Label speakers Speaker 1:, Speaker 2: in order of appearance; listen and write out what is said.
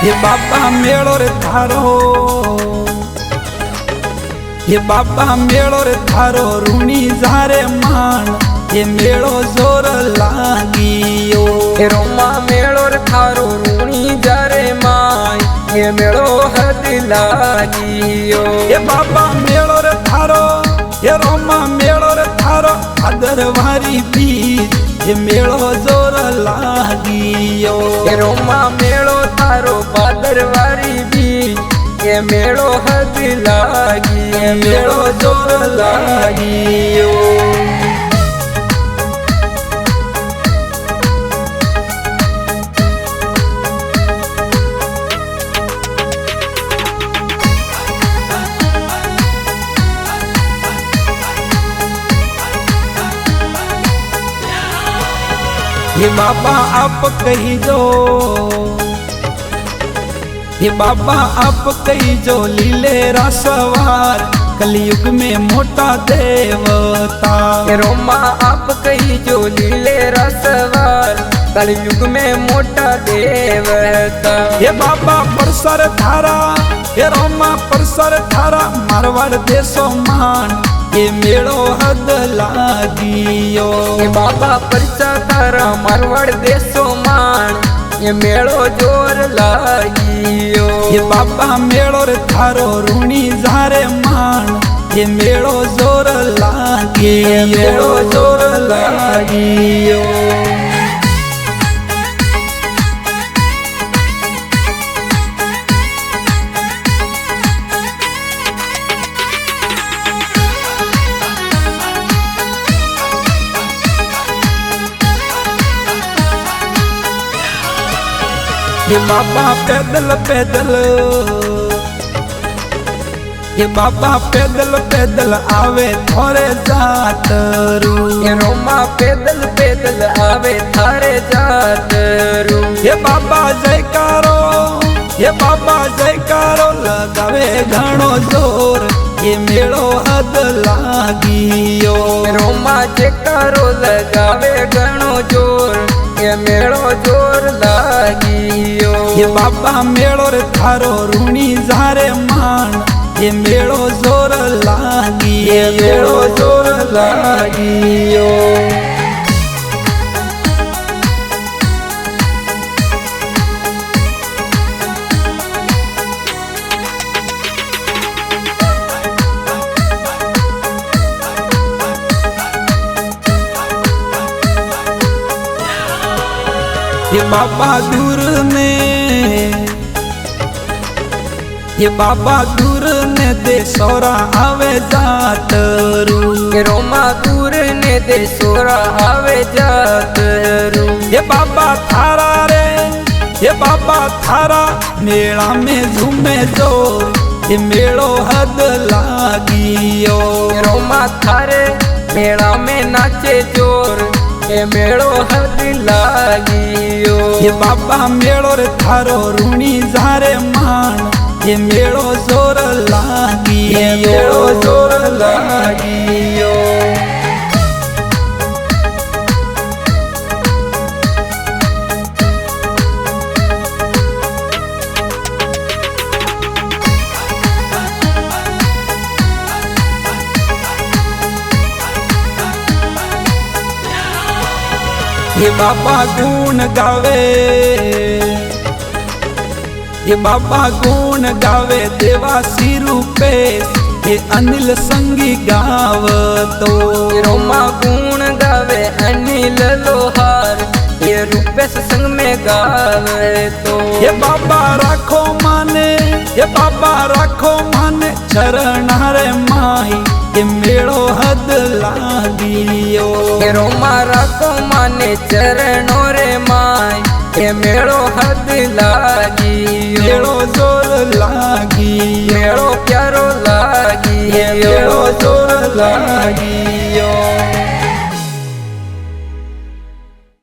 Speaker 1: ये बाबा मेलो रे थारो, ये बाबा मेलो रे थारो रूनी जारे मान, ये मेलो जोर लागियो।
Speaker 2: ये रोमा मेलो रे थारो रूनी जारे मान, ये मेलो हद लागियो।
Speaker 1: ये बाबा मेलो रे थारो, ये रोमा मेलो रे थारो भादरवारी बीज, ये मेलो जोर लागियो।
Speaker 2: ये रोमा मेलो थारो भादरवारी बीज, ये मेलो हद लागी,
Speaker 1: ये मेलो जोर लागियो। ये बाबा आप कही जो, ये बाबा आप कही जो लीले रसवार, कलयुग में मोटा देवता।
Speaker 2: ये रोमा आप कही जो लीले रसवार, कलयुग में मोटा देवता।
Speaker 1: ये बाबा परसर थारा, ये रोमा परसर थारा मारवाड़ देशो मान, ये मेलो हद लागियो।
Speaker 2: ये बाबा परसा थारा मारवाड़ देशो मान, ये मेलो जोर लागियो।
Speaker 1: ये बाबा मेलो रे थारो रूनी जारे मान, ये मेलो जोर लागियो, ये मेलो जोर लागियो। ये बाबा पैदल पैदल, ये बाबा पैदल पैदल आवे थोरे जात रू।
Speaker 2: ये रोमा पैदल पैदल आवे थारे जात रू।
Speaker 1: ये बाबा जयकारो, ये बाबा जयकारो लगावे घणो जोर, ये मेलो हद लागियो।
Speaker 2: रोमा जयकारो लगावे घणो जोर, ये मेलो जोर लागियो।
Speaker 1: ये बाबा मेलो रे थारो रूनी जारे मान, ये मेलो जोर लागी, ये मेलो जोर लागियो। ये बाबा दूर ने, ये बाबा दूर ने दे सोरा आवे जात रू।
Speaker 2: ये रोमा दूर ने दे सोरा आवे जात रू।
Speaker 1: ये बाबा थारा रे, ये बाबा थारा मेला में झूमे जोर, ये मेलो हद लागियो।
Speaker 2: ये रोमा थारे मेला में नाचे जोर, ये मेलो हद लागियो।
Speaker 1: ये बाबा मेलो रे थारो रूनी जारे मान, ये मेलो जोर लागियो, ये मेलो जोर लागियो। ये बाबा गुण गावे, ये बाबा गुण गावे देवासी रूपेश, ये अनिल संगी गावतो।
Speaker 2: ये रोमा गुण गावे अनिल लोहार, ये रूपेश संग में गावे तो।
Speaker 1: ये बाबा राखो माने, ये बाबा राखो माने चरणारे माई, ये मेलो हद लागियो।
Speaker 2: ये रोमा राखो माने चरणों रे माई, ये मेलो हद लागियो।
Speaker 1: मेलो जोर लागी,
Speaker 2: मेलो प्यारो लागी,
Speaker 1: ये मेलो जोर लागी।